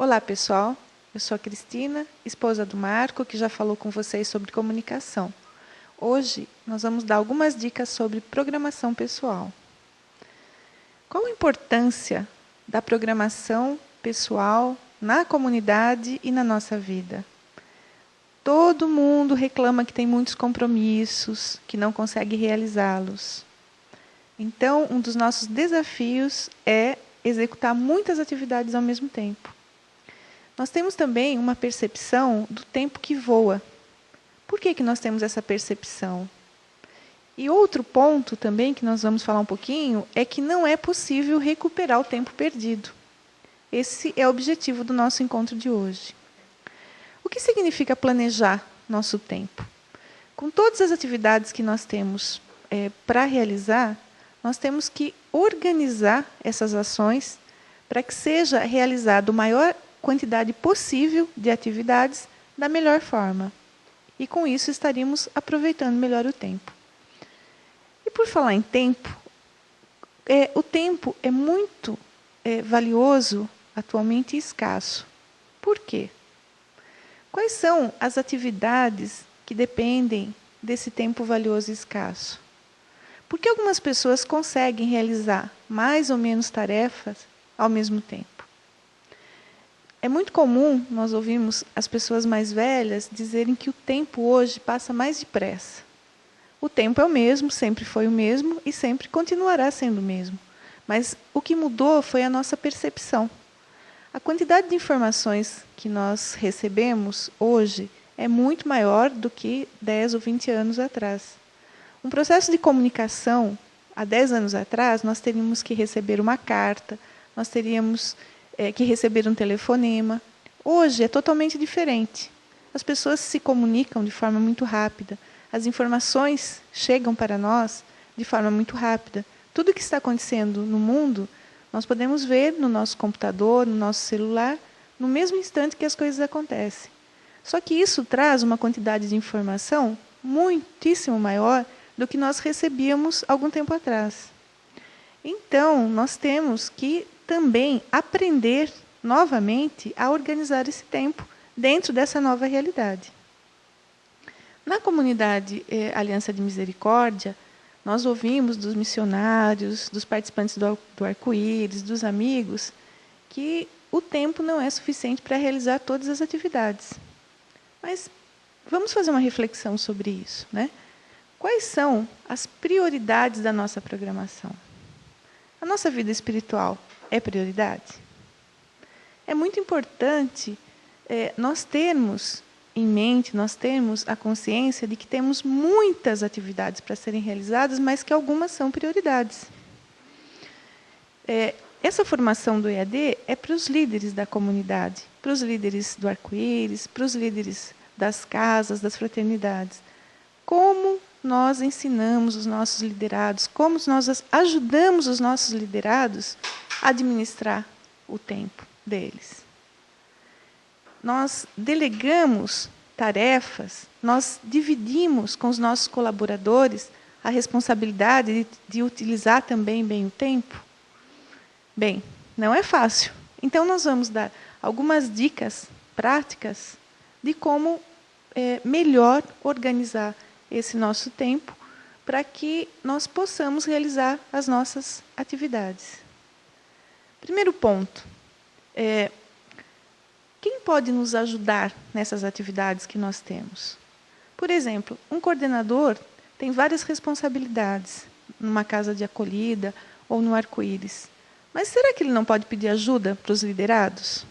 Olá, pessoal. Eu sou a Cristina, esposa do Marco, que já falou com vocês sobre comunicação. Hoje, nós vamos dar algumas dicas sobre programação pessoal. Qual a importância da programação pessoal na comunidade e na nossa vida? Todo mundo reclama que tem muitos compromissos, que não consegue realizá-los. Então, um dos nossos desafios é executar muitas atividades ao mesmo tempo. Nós temos também uma percepção do tempo que voa. Por que nós temos essa percepção? E outro ponto também que nós vamos falar um pouquinho é que não é possível recuperar o tempo perdido. Esse é o objetivo do nosso encontro de hoje. O que significa planejar nosso tempo? Com todas as atividades que nós temos para realizar, nós temos que organizar essas ações para que seja realizado a maior quantidade possível de atividades da melhor forma. E com isso estaríamos aproveitando melhor o tempo. E por falar em tempo, o tempo é muito valioso atualmente e escasso. Por quê? Quais são as atividades que dependem desse tempo valioso e escasso? Por que algumas pessoas conseguem realizar mais ou menos tarefas ao mesmo tempo? É muito comum nós ouvirmos as pessoas mais velhas dizerem que o tempo hoje passa mais depressa. O tempo é o mesmo, sempre foi o mesmo e sempre continuará sendo o mesmo. Mas o que mudou foi a nossa percepção. A quantidade de informações que nós recebemos hoje é muito maior do que 10 ou 20 anos atrás. Um processo de comunicação, há 10 anos atrás, nós teríamos que receber uma carta, nós teríamos que receber um telefonema. Hoje é totalmente diferente. As pessoas se comunicam de forma muito rápida. As informações chegam para nós de forma muito rápida. Tudo o que está acontecendo no mundo, nós podemos ver no nosso computador, no nosso celular, no mesmo instante que as coisas acontecem. Só que isso traz uma quantidade de informação muitíssimo maior do que nós recebíamos algum tempo atrás. Então, nós temos que também aprender novamente a organizar esse tempo dentro dessa nova realidade. Na comunidade Aliança de Misericórdia, nós ouvimos dos missionários, dos participantes do Arco-Íris, dos amigos, que o tempo não é suficiente para realizar todas as atividades. Mas vamos fazer uma reflexão sobre isso, né? Quais são as prioridades da nossa programação? A nossa vida espiritual é prioridade? É muito importante nós termos em mente, nós termos a consciência de que temos muitas atividades para serem realizadas, mas que algumas são prioridades. Essa formação do EAD é para os líderes da comunidade, para os líderes do Arco-Íris, para os líderes das casas, das fraternidades. Como nós ensinamos os nossos liderados, como nós ajudamos os nossos liderados a administrar o tempo deles. Nós delegamos tarefas, nós dividimos com os nossos colaboradores a responsabilidade de utilizar também bem o tempo. Bem, não é fácil. Então, nós vamos dar algumas dicas práticas de como melhor organizar esse nosso tempo para que nós possamos realizar as nossas atividades. Primeiro ponto, quem pode nos ajudar nessas atividades que nós temos? Por exemplo, um coordenador tem várias responsabilidades numa casa de acolhida ou no Arco-Íris. Mas será que ele não pode pedir ajuda para os liderados?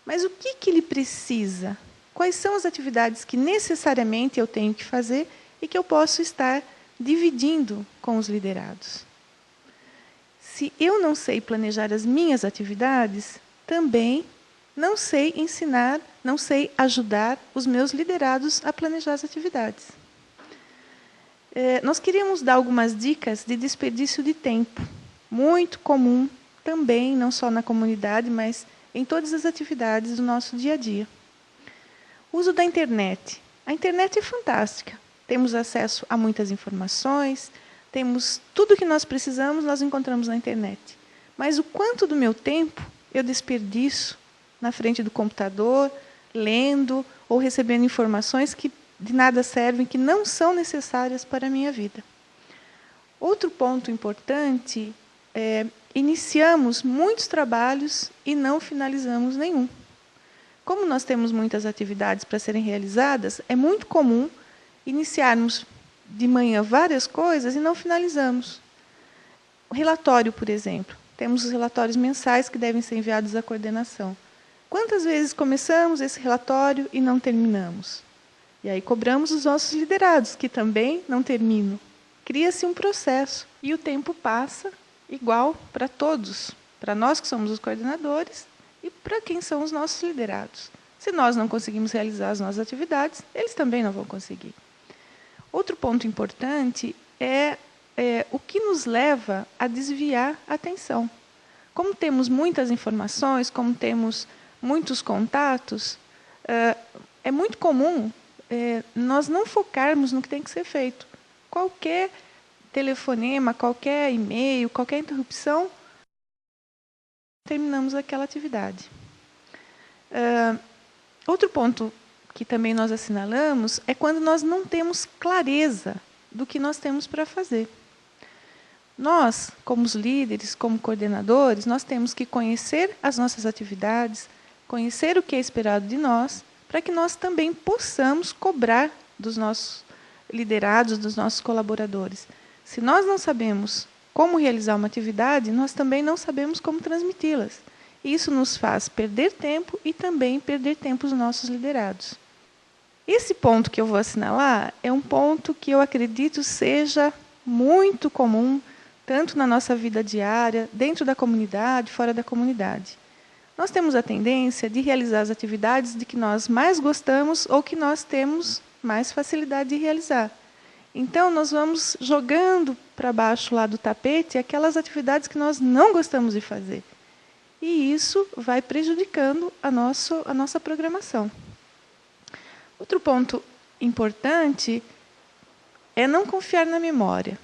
Mas o que ele precisa? Quais são as atividades que necessariamente eu tenho que fazer e que eu posso estar dividindo com os liderados? Se eu não sei planejar as minhas atividades, também não sei ensinar, não sei ajudar os meus liderados a planejar as atividades. Nós queríamos dar algumas dicas de desperdício de tempo, muito comum também, não só na comunidade, mas em todas as atividades do nosso dia a dia. O uso da internet. A internet é fantástica. Temos acesso a muitas informações, temos tudo o que nós precisamos, nós encontramos na internet. Mas o quanto do meu tempo eu desperdiço na frente do computador, lendo ou recebendo informações que de nada servem, que não são necessárias para a minha vida. Outro ponto importante é: iniciamos muitos trabalhos e não finalizamos nenhum. Como nós temos muitas atividades para serem realizadas, é muito comum iniciarmos de manhã várias coisas e não finalizamos. O relatório, por exemplo. Temos os relatórios mensais que devem ser enviados à coordenação. Quantas vezes começamos esse relatório e não terminamos? E aí cobramos os nossos liderados, que também não terminam. Cria-se um processo e o tempo passa igual para todos, para nós que somos os coordenadores e para quem são os nossos liderados. Se nós não conseguimos realizar as nossas atividades, eles também não vão conseguir. Outro ponto importante é o que nos leva a desviar a atenção. Como temos muitas informações, como temos muitos contatos, é muito comum nós não focarmos no que tem que ser feito. Qualquer telefonema, qualquer e-mail, qualquer interrupção, terminamos aquela atividade. Outro ponto que também nós assinalamos é quando nós não temos clareza do que nós temos para fazer. Nós, como os líderes, como coordenadores, nós temos que conhecer as nossas atividades, conhecer o que é esperado de nós, para que nós também possamos cobrar dos nossos liderados, dos nossos colaboradores. Se nós não sabemos como realizar uma atividade, nós também não sabemos como transmiti-las. Isso nos faz perder tempo e também perder tempo os nossos liderados. Esse ponto que eu vou assinalar é um ponto que eu acredito seja muito comum, tanto na nossa vida diária, dentro da comunidade, fora da comunidade. Nós temos a tendência de realizar as atividades de que nós mais gostamos ou que nós temos mais facilidade de realizar. Então, nós vamos jogando para baixo lá do tapete aquelas atividades que nós não gostamos de fazer. E isso vai prejudicando a nossa programação. Outro ponto importante é não confiar na memória.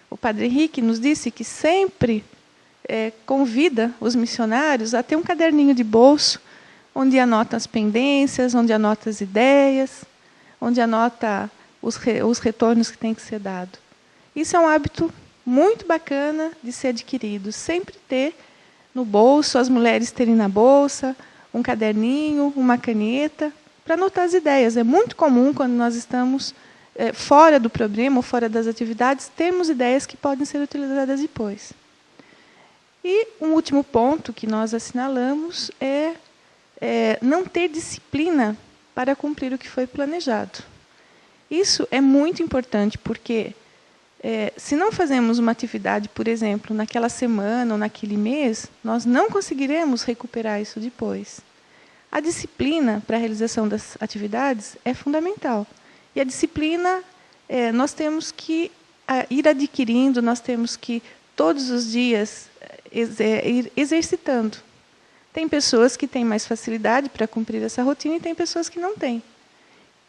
O Padre Henrique nos disse que sempre convida os missionários a ter um caderninho de bolso, onde anota as pendências, onde anota as ideias, onde anota os retornos que têm que ser dados. Isso é um hábito muito bacana de ser adquirido. Sempre ter no bolso, as mulheres terem na bolsa, um caderninho, uma caneta, para anotar as ideias. É muito comum, quando nós estamos fora do problema ou fora das atividades, termos ideias que podem ser utilizadas depois. E um último ponto que nós assinalamos é não ter disciplina para cumprir o que foi planejado. Isso é muito importante, porque se não fazemos uma atividade, por exemplo, naquela semana ou naquele mês, nós não conseguiremos recuperar isso depois. A disciplina para a realização das atividades é fundamental. E a disciplina nós temos que ir adquirindo, nós temos que, todos os dias, ir exercitando. Tem pessoas que têm mais facilidade para cumprir essa rotina e tem pessoas que não têm.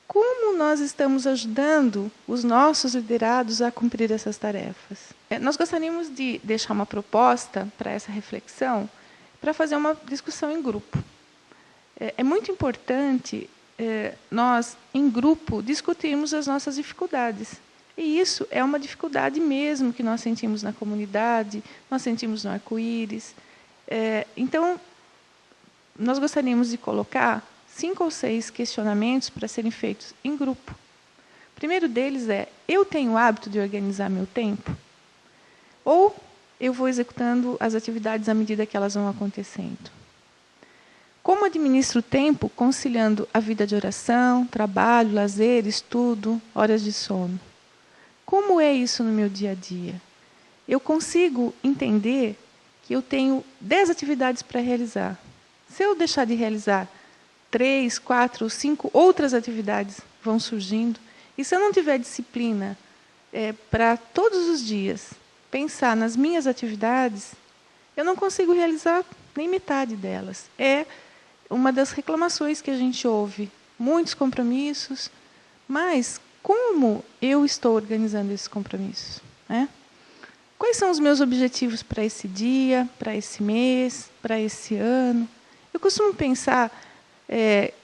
Como nós estamos ajudando os nossos liderados a cumprir essas tarefas? Nós gostaríamos de deixar uma proposta para essa reflexão, para fazer uma discussão em grupo. É muito importante nós, em grupo, discutirmos as nossas dificuldades. E isso é uma dificuldade mesmo que nós sentimos na comunidade, nós sentimos no arco-íris. Então, nós gostaríamos de colocar 5 ou 6 questionamentos para serem feitos em grupo. O primeiro deles é: eu tenho o hábito de organizar meu tempo? Ou eu vou executando as atividades à medida que elas vão acontecendo? Como administro o tempo conciliando a vida de oração, trabalho, lazer, estudo, horas de sono? Como é isso no meu dia a dia? Eu consigo entender que eu tenho 10 atividades para realizar. Se eu deixar de realizar 3, 4 ou 5 outras atividades vão surgindo, e se eu não tiver disciplina para todos os dias pensar nas minhas atividades, eu não consigo realizar nem metade delas. É uma das reclamações que a gente ouve. Muitos compromissos, mas como eu estou organizando esses compromissos? Quais são os meus objetivos para esse dia, para esse mês, para esse ano? Eu costumo pensar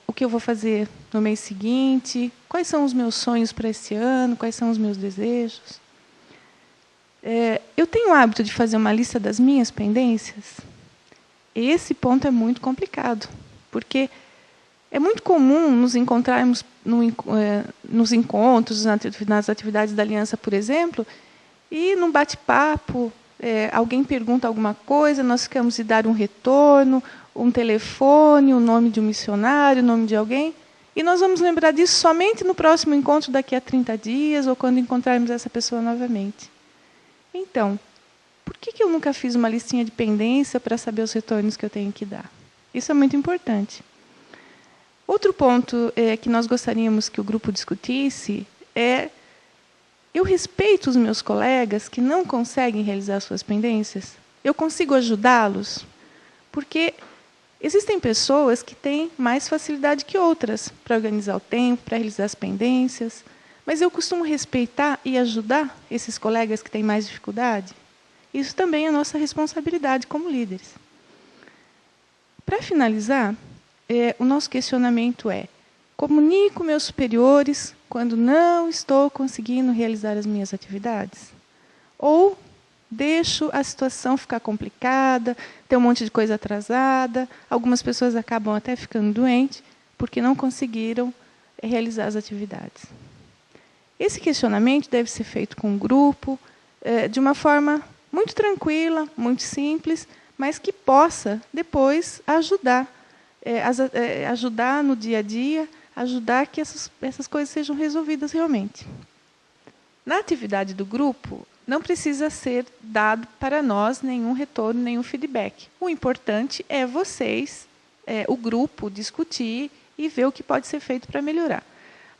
o que eu vou fazer no mês seguinte, quais são os meus sonhos para esse ano, quais são os meus desejos. Eu tenho o hábito de fazer uma lista das minhas pendências. Esse ponto é muito complicado, porque é muito comum nos encontrarmos nos encontros, nas atividades da Aliança, por exemplo, e, num bate-papo, alguém pergunta alguma coisa, nós ficamos de dar um retorno, um telefone, o nome de um missionário, o nome de alguém, e nós vamos lembrar disso somente no próximo encontro, daqui a 30 dias, ou quando encontrarmos essa pessoa novamente. Então, por que eu nunca fiz uma listinha de pendência para saber os retornos que eu tenho que dar? Isso é muito importante. Outro ponto que nós gostaríamos que o grupo discutisse é: eu respeito os meus colegas que não conseguem realizar suas pendências? Eu consigo ajudá-los? Porque existem pessoas que têm mais facilidade que outras para organizar o tempo, para realizar as pendências, mas eu costumo respeitar e ajudar esses colegas que têm mais dificuldade? Isso também é nossa responsabilidade como líderes. Para finalizar, o nosso questionamento é: comunico meus superiores quando não estou conseguindo realizar as minhas atividades? Ou deixo a situação ficar complicada, ter um monte de coisa atrasada, algumas pessoas acabam até ficando doentes porque não conseguiram realizar as atividades? Esse questionamento deve ser feito com o grupo, de uma forma muito tranquila, muito simples, mas que possa, depois, ajudar no dia a dia, ajudar que essas coisas sejam resolvidas realmente. Na atividade do grupo, não precisa ser dado para nós nenhum retorno, nenhum feedback. O importante é vocês, o grupo, discutir e ver o que pode ser feito para melhorar.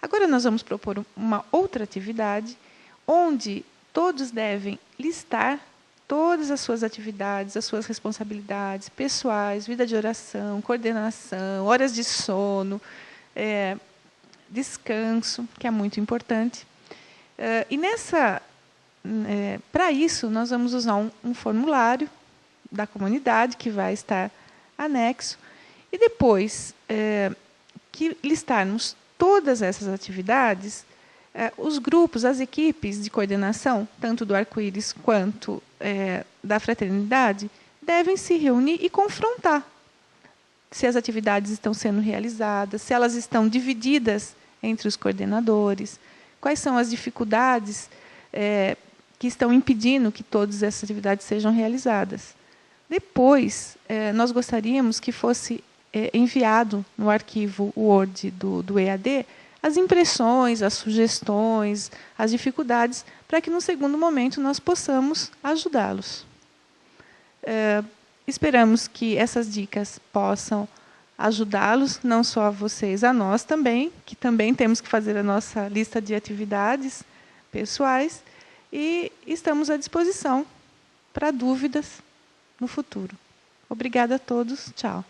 Agora nós vamos propor uma outra atividade, onde todos devem listar todas as suas atividades, as suas responsabilidades pessoais, vida de oração, coordenação, horas de sono, descanso, que é muito importante. E para isso, nós vamos usar um formulário da comunidade, que vai estar anexo, e depois que listarmos todas essas atividades, os grupos, as equipes de coordenação, tanto do Arco-Íris quanto da Fraternidade, devem se reunir e confrontar se as atividades estão sendo realizadas, se elas estão divididas entre os coordenadores, quais são as dificuldades que estão impedindo que todas essas atividades sejam realizadas. Depois, nós gostaríamos que fosse enviado no arquivo Word do EAD as impressões, as sugestões, as dificuldades, para que, no segundo momento, nós possamos ajudá-los. Esperamos que essas dicas possam ajudá-los, não só a vocês, a nós também, que também temos que fazer a nossa lista de atividades pessoais, e estamos à disposição para dúvidas no futuro. Obrigada a todos. Tchau.